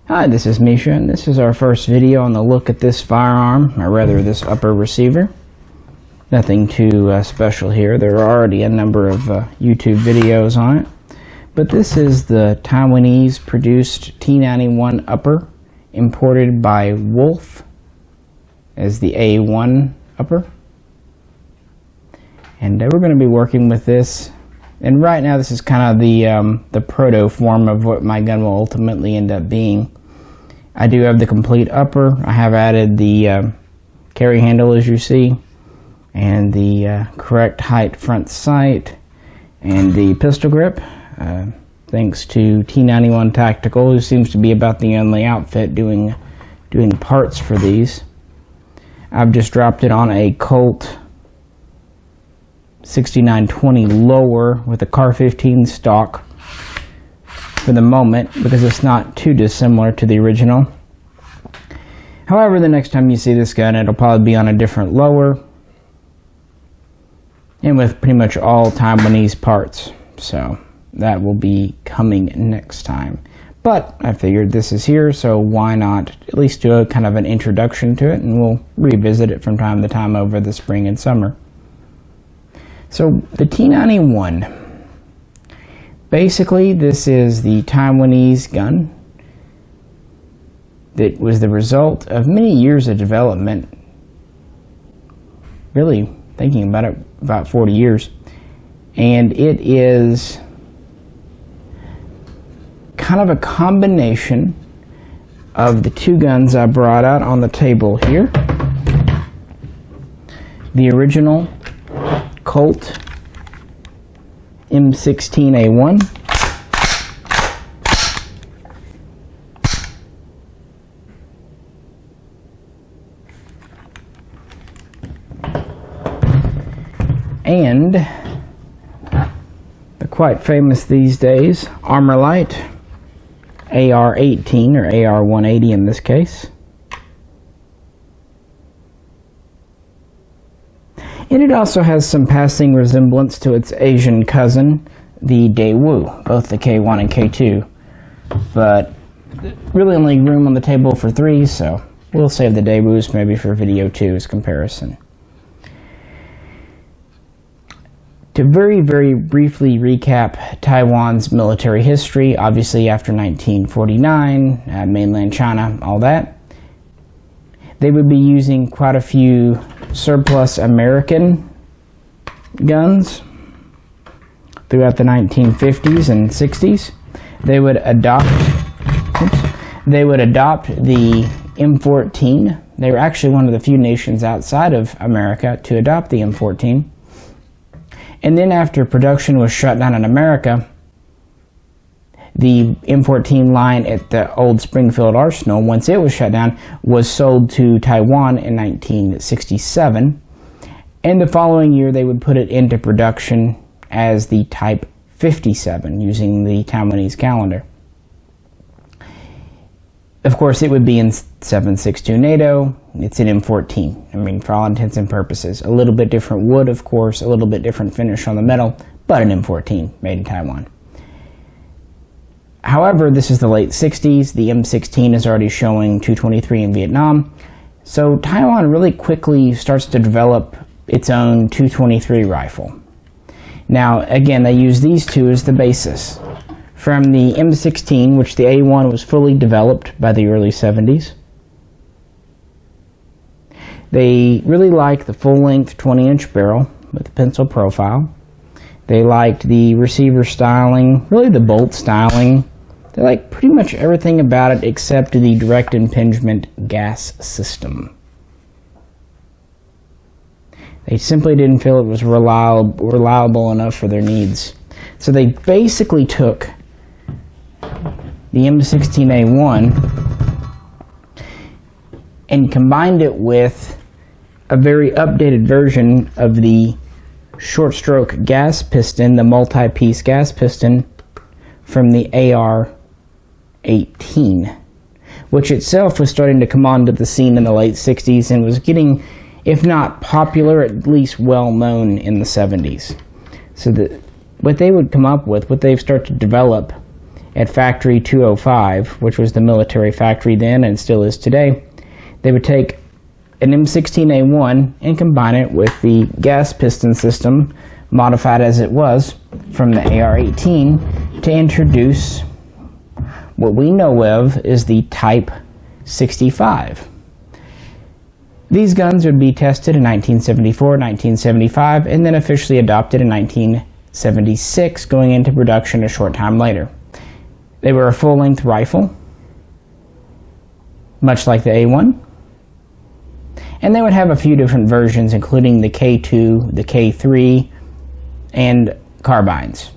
Hi, this is Misha, and this is our first video on the look at this firearm, or rather this upper receiver. Nothing too special here. There are already a number of YouTube videos on it. But this is the Taiwanese produced T91 upper, imported by Wolf as the A1 upper. And we're going to be working with this. And right now this is kind of the proto form of what my gun will ultimately end up being. I do have the complete upper. I have added the carry handle, as you see, and the correct height front sight, and the pistol grip, thanks to T91 Tactical, who seems to be about the only outfit doing parts for these. I've just dropped it on a Colt 6920 lower with a CAR-15 stock for the moment, because it's not too dissimilar to the original. However, the next time you see this gun, it'll probably be on a different lower and with pretty much all Taiwanese parts, so that will be coming next time. But I figured this is here, so why not at least do a kind of an introduction to it, and we'll revisit it from time to time over the spring and summer. So the T91, basically this is the Taiwanese gun that was the result of many years of development, really thinking about it, about 40 years, and it is kind of a combination of the two guns I brought out on the table here. The original Colt M16 A1, and the quite famous these days Armorlight AR18, or AR180 in this case. And it also has some passing resemblance to its Asian cousin, the Daewoo, both the K1 and K2. But really only room on the table for 3, so we'll save the Daewoos maybe for video 2 as comparison. To very, very briefly recap Taiwan's military history, obviously after 1949, mainland China, all that, they would be using quite a few surplus American guns throughout the 1950s and 60s. They would adopt the M14. They were actually one of the few nations outside of America to adopt the M14. And then after production was shut down in America, the M14 line at the old Springfield Arsenal, once it was shut down, was sold to Taiwan in 1967. And the following year they would put it into production as the Type 57 using the Taiwanese calendar. Of course, it would be in 7.62 NATO. It's an M14. I mean, for all intents and purposes. A little bit different wood, of course, a little bit different finish on the metal, but an M14 made in Taiwan. However, this is the late 60s. The M16 is already showing 223 in Vietnam. So Taiwan really quickly starts to develop its own 223 rifle. Now, again, they use these two as the basis. From the M16, which the A1 was fully developed by the early 70s. They really liked the full-length 20-inch barrel with the pencil profile. They liked the receiver styling, really the bolt styling. They liked pretty much everything about it except the direct impingement gas system. They simply didn't feel it was reliable enough for their needs. So they basically took the M16A1 and combined it with a very updated version of the short stroke gas piston, the multi-piece gas piston from the AR15, which itself was starting to come onto the scene in the late 60s and was getting, if not popular, at least well known in the 70s. So what they would come up with, what they've started to develop at Factory 205, which was the military factory then and still is today, they would take an M16A1 and combine it with the gas piston system, modified as it was from the AR-18, to introduce what we know of as the Type 65. These guns would be tested in 1974, 1975, and then officially adopted in 1976, going into production a short time later. They were a full-length rifle, much like the A1, and they would have a few different versions, including the K2, the K3, and carbines.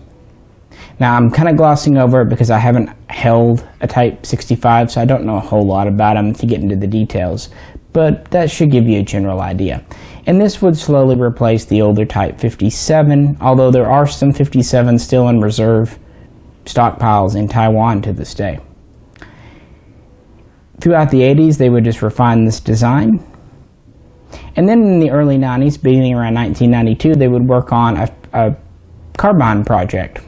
Now, I'm kind of glossing over it because I haven't held a Type 65, so I don't know a whole lot about them to get into the details, but that should give you a general idea. And this would slowly replace the older Type 57, although there are some 57s still in reserve stockpiles in Taiwan to this day. Throughout the 80s, they would just refine this design. And then in the early 90s, beginning around 1992, they would work on a carbine project.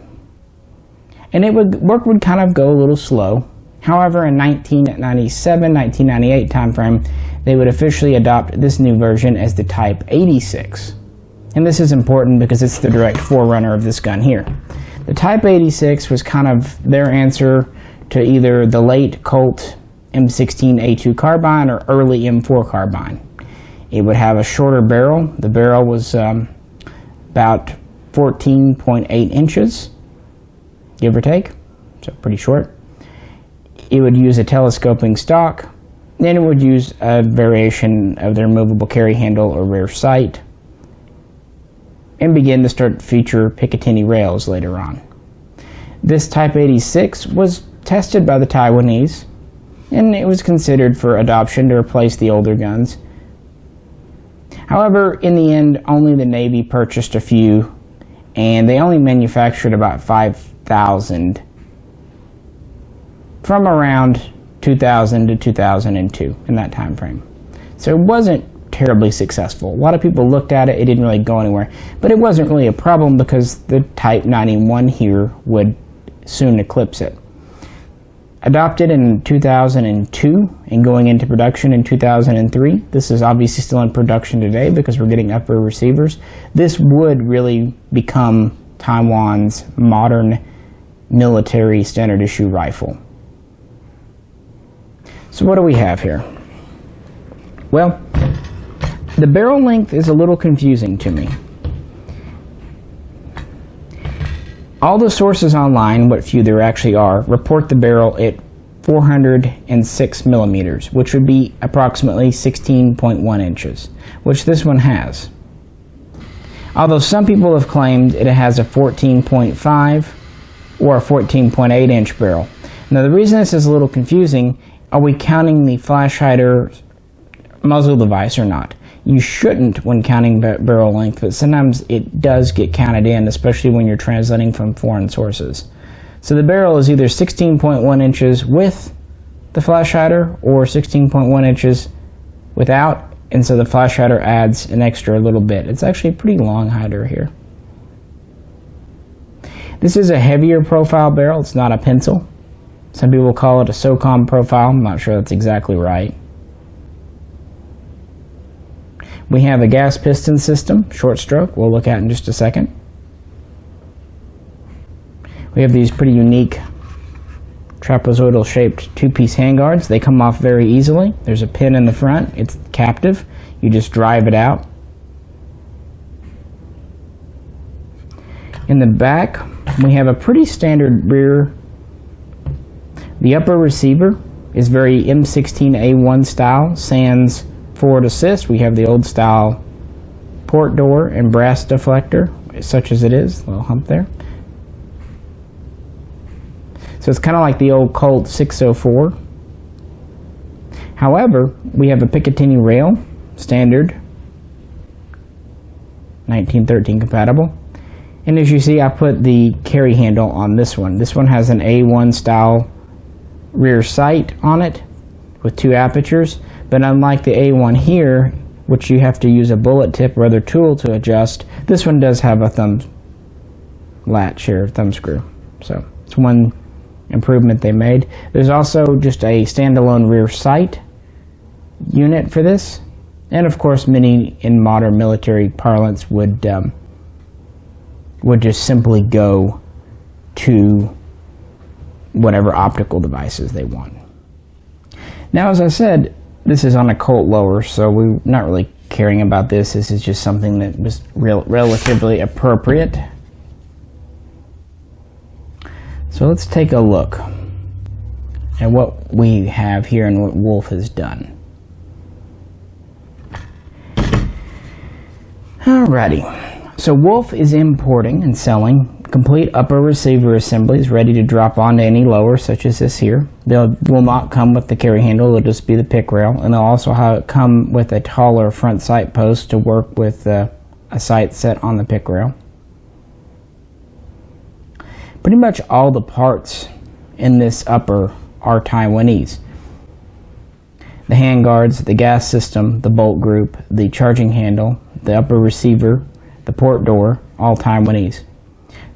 And work would kind of go a little slow. However, in 1997, 1998 timeframe, they would officially adopt this new version as the Type 86. And this is important because it's the direct forerunner of this gun here. The Type 86 was kind of their answer to either the late Colt M16 A2 Carbine or early M4 Carbine. It would have a shorter barrel. The barrel was about 14.8 inches, give or take, so pretty short. It would use a telescoping stock, then it would use a variation of their movable carry handle or rear sight, and begin to start to feature Picatinny rails later on. This Type 86 was tested by the Taiwanese, and it was considered for adoption to replace the older guns. However, in the end, only the Navy purchased a few, and they only manufactured about 5,000 from around 2000 to 2002 in that time frame. So it wasn't terribly successful. A lot of people looked at it, it didn't really go anywhere, but it wasn't really a problem because the Type 91 here would soon eclipse it. Adopted in 2002 and going into production in 2003. This is obviously still in production today because we're getting upper receivers. This would really become Taiwan's modern military standard issue rifle. So what do we have here? Well, the barrel length is a little confusing to me. All the sources online, what few there actually are, report the barrel at 406 millimeters, which would be approximately 16.1 inches, which this one has. Although some people have claimed it has a 14.5 or a 14.8 inch barrel. Now the reason this is a little confusing, are we counting the flash hider muzzle device or not? You shouldn't when counting barrel length, but sometimes it does get counted in, especially when you're translating from foreign sources. So the barrel is either 16.1 inches with the flash hider or 16.1 inches without, and so the flash hider adds an extra little bit. It's actually a pretty long hider here. This is a heavier profile barrel, it's not a pencil. Some people call it a SOCOM profile, I'm not sure that's exactly right. We have a gas piston system, short stroke, we'll look at in just a second. We have these pretty unique trapezoidal shaped two-piece handguards. They come off very easily. There's a pin in the front, it's captive. You just drive it out. In the back, we have a pretty standard rear. The upper receiver is very M16A1 style, sans forward assist. We have the old style port door and brass deflector, such as it is, a little hump there. So it's kind of like the old Colt 604. However, we have a Picatinny rail, standard, 1913 compatible. And as you see, I put the carry handle on this one. This one has an A1 style rear sight on it with two apertures, but unlike the A1 here, which you have to use a bullet tip or other tool to adjust, this one does have a thumb latch here, thumb screw. So it's 1 improvement they made. There's also just a standalone rear sight unit for this, and of course many in modern military parlance would just simply go to whatever optical devices they want. Now, as I said, this is on a Colt lower, so we're not really caring about this. This is just something that was relatively appropriate. So let's take a look at what we have here and what Wolf has done. Alrighty, so Wolf is importing and selling complete upper receiver assemblies ready to drop onto any lower, such as this here. They will not come with the carry handle, they'll just be the pick rail, and they'll also come with a taller front sight post to work with a sight set on the pick rail. Pretty much all the parts in this upper are Taiwanese. The handguards, the gas system, the bolt group, the charging handle, the upper receiver, the port door, all Taiwanese.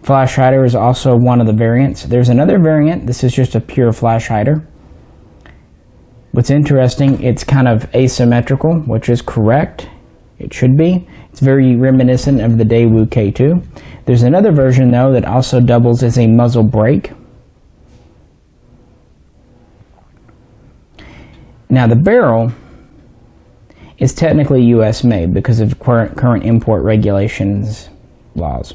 Flash hider is also one of the variants. There's another variant. This is just a pure flash hider. What's interesting, it's kind of asymmetrical, which is correct. It should be. It's very reminiscent of the Daewoo K2. There's another version, though, that also doubles as a muzzle brake. Now, the barrel is technically U.S. made because of current import regulations laws.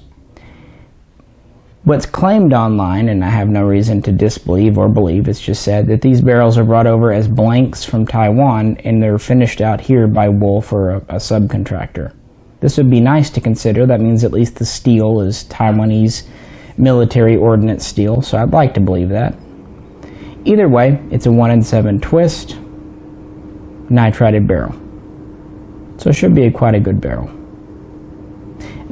What's claimed online, and I have no reason to disbelieve or believe, it's just said that these barrels are brought over as blanks from Taiwan and they're finished out here by Wolf or a subcontractor. This would be nice to consider. That means at least the steel is Taiwanese military ordnance steel, so I'd like to believe that. Either way, it's a 1-in-7 twist nitrided barrel. So it should be quite a good barrel.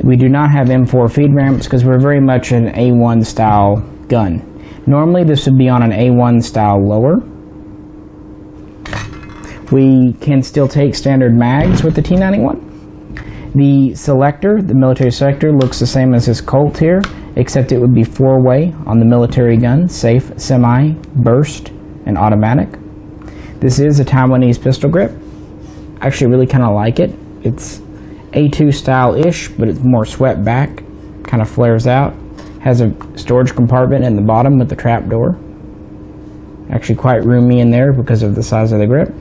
We do not have M4 feed ramps because we're very much an A1 style gun. Normally this would be on an A1 style lower. We can still take standard mags with the T91. The selector, the military selector, looks the same as this Colt here, except it would be 4-way on the military gun: safe, semi, burst, and automatic. This is a Taiwanese pistol grip. I actually really kind of like it. It's A2 style-ish, but it's more swept back, kind of flares out. Has a storage compartment in the bottom with the trap door. Actually quite roomy in there because of the size of the grip.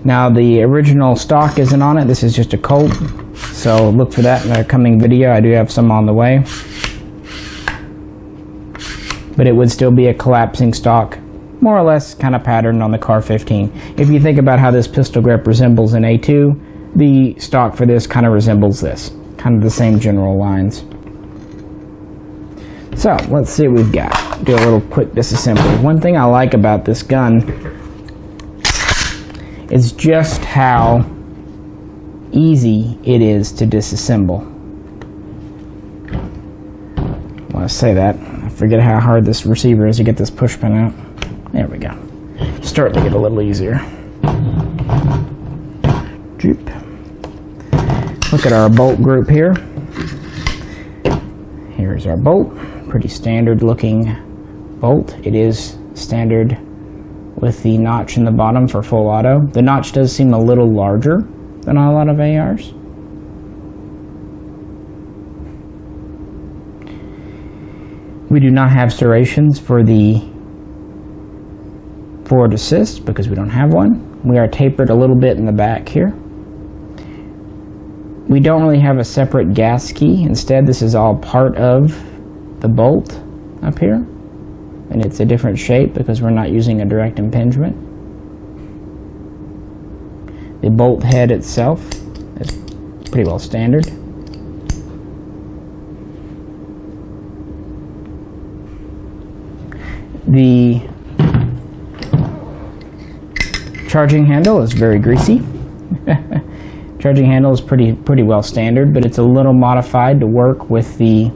Now the original stock isn't on it, this is just a Colt, so look for that in a coming video. I do have some on the way. But it would still be a collapsing stock, more or less kind of patterned on the AR15. If you think about how this pistol grip resembles an A2, the stock for this kind of resembles this. Kind of the same general lines. So, let's see what we've got. Do a little quick disassembly. One thing I like about this gun is just how easy it is to disassemble. When I say that, I forget how hard this receiver is to get this push pin out. There we go. Start to get a little easier. Droop. Look at our bolt group here. Here's our bolt. Pretty standard looking bolt. It is standard with the notch in the bottom for full auto. The notch does seem a little larger than a lot of ARs. We do not have serrations for the forward assist because we don't have one. We are tapered a little bit in the back here. We don't really have a separate gas key. Instead, this is all part of the bolt up here. And it's a different shape because we're not using a direct impingement. The bolt head itself is pretty well standard. The charging handle is very greasy. Charging handle is pretty well standard, but it's a little modified to work with the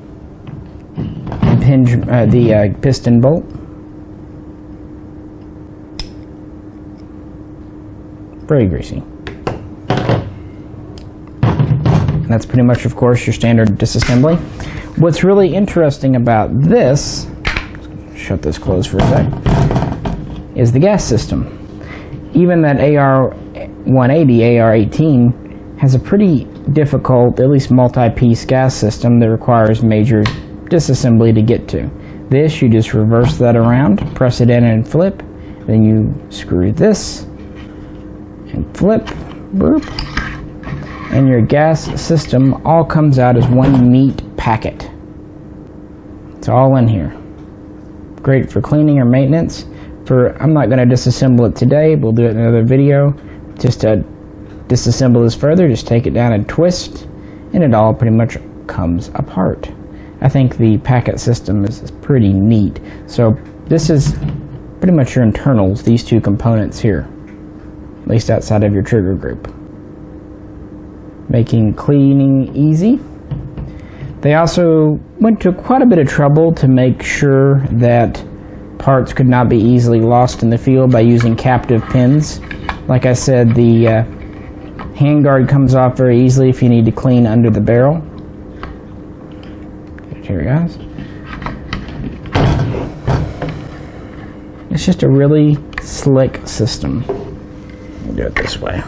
piston bolt. Very greasy. And that's pretty much, of course, your standard disassembly. What's really interesting about this, shut this closed for a sec, is the gas system. Even that AR180, AR18 has a pretty difficult, at least multi-piece gas system that requires major disassembly to get to. This, you just reverse that around, press it in and flip, then you screw this and flip, boop, and your gas system all comes out as one neat packet. It's all in here. Great for cleaning or maintenance. I'm not going to disassemble it today, we'll do it in another video. Just to disassemble this further, just take it down and twist, and it all pretty much comes apart. I think the packet system is pretty neat. So this is pretty much your internals, these two components here, at least outside of your trigger group, making cleaning easy. They also went to quite a bit of trouble to make sure that parts could not be easily lost in the field by using captive pins. Like I said, the handguard comes off very easily if you need to clean under the barrel. Here it goes. It's just a really slick system. We'll do it this way.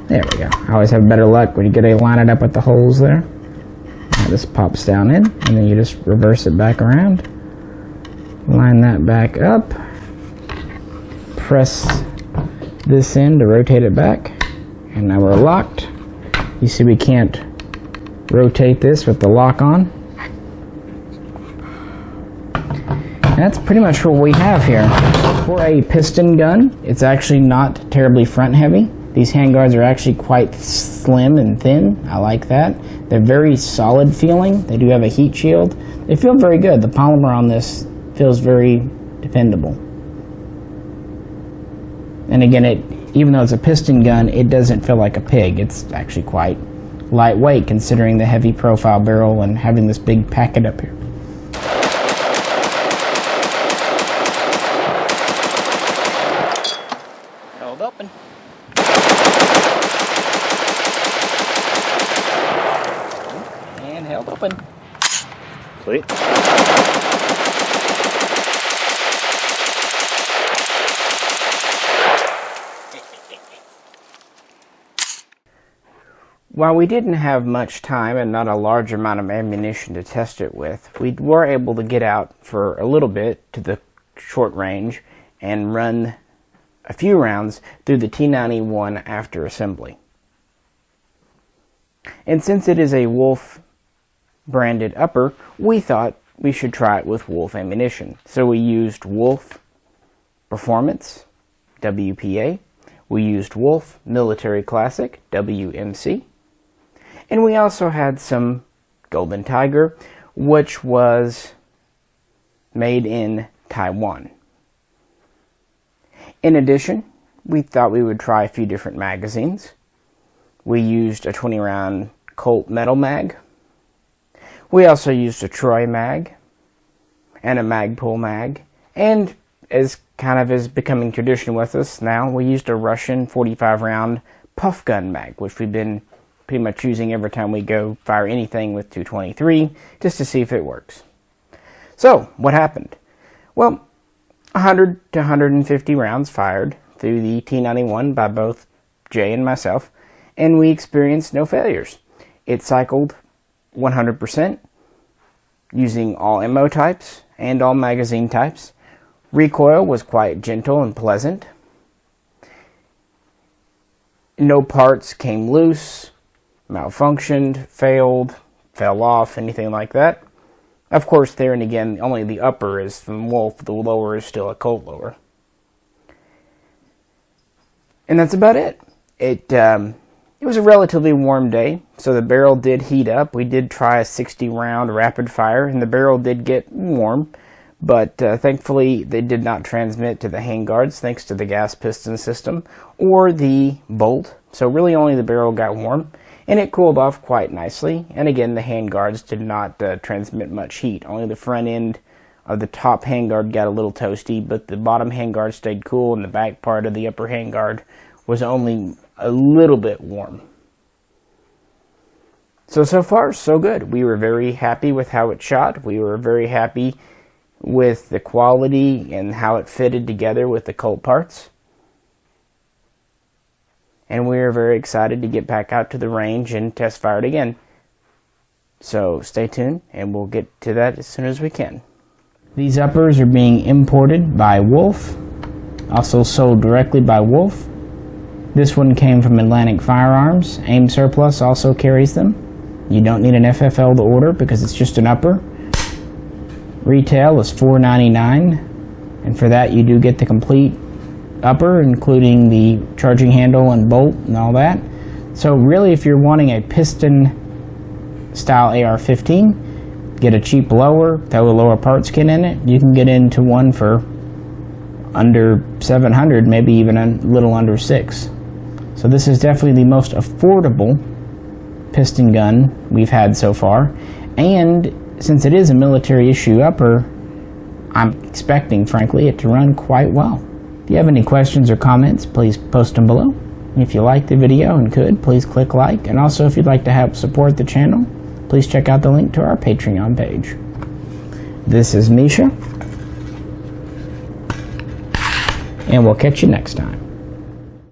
There we go. I always have better luck when you get to line it up with the holes there. Now this pops down in, and then you just reverse it back around. Line that back up. Press this in to rotate it back. And now we're locked. You see we can't rotate this with the lock on. That's pretty much what we have here. For a piston gun, it's actually not terribly front heavy. These handguards are actually quite slim and thin. I like that. They're very solid feeling. They do have a heat shield. They feel very good. The polymer on this feels very dependable. And again, even though it's a piston gun, it doesn't feel like a pig. It's actually quite lightweight considering the heavy profile barrel and having this big packet up here. Held open. And held open. Sweet. While we didn't have much time and not a large amount of ammunition to test it with, we were able to get out for a little bit to the short range and run a few rounds through the T91 after assembly. And since it is a Wolf branded upper, we thought we should try it with Wolf ammunition. So we used Wolf Performance, WPA. We used Wolf Military Classic, WMC. And we also had some Golden Tiger, which was made in Taiwan. In addition, we thought we would try a few different magazines. We used a 20-round Colt metal mag. We also used a Troy mag and a Magpul mag. And as kind of is becoming tradition with us now, we used a Russian 45-round puff gun mag, which we've been pretty much using every time we go fire anything with 223, just to see if it works. So, what happened? Well, 100 to 150 rounds fired through the T91 by both Jay and myself, and we experienced no failures. It cycled 100% using all ammo types and all magazine types. Recoil was quite gentle and pleasant. No parts came loose, malfunctioned, failed, fell off, anything like that. Of course, there and again, only the upper is from Wolf, the lower is still a Colt lower. And that's about it. It was a relatively warm day, so the barrel did heat up. We did try a 60-round rapid fire, and the barrel did get warm, but thankfully they did not transmit to the handguards thanks to the gas piston system or the bolt. So really only the barrel got warm. And it cooled off quite nicely. And again, the handguards did not transmit much heat. Only the front end of the top handguard got a little toasty, but the bottom handguard stayed cool, and the back part of the upper handguard was only a little bit warm. So far, so good. We were very happy with how it shot. We were very happy with the quality and how it fitted together with the Colt parts. And we are very excited to get back out to the range and test fire it again. So stay tuned and we'll get to that as soon as we can. These uppers are being imported by Wolf, also sold directly by Wolf. This one came from Atlantic Firearms. AIM Surplus also carries them. You don't need an FFL to order because it's just an upper. Retail is $4.99, and for that you do get the complete upper, including the charging handle and bolt and all that. So really, if you're wanting a piston style AR-15, get a cheap lower, throw a lower parts kit in it, you can get into one for under $700, maybe even a little under $600. So this is definitely the most affordable piston gun we've had so far, and since it is a military issue upper, I'm expecting, frankly, it to run quite well. If you have any questions or comments, please post them below. And if you liked the video and could, please click like. And also, if you'd like to help support the channel, please check out the link to our Patreon page. This is Misha, and we'll catch you next time.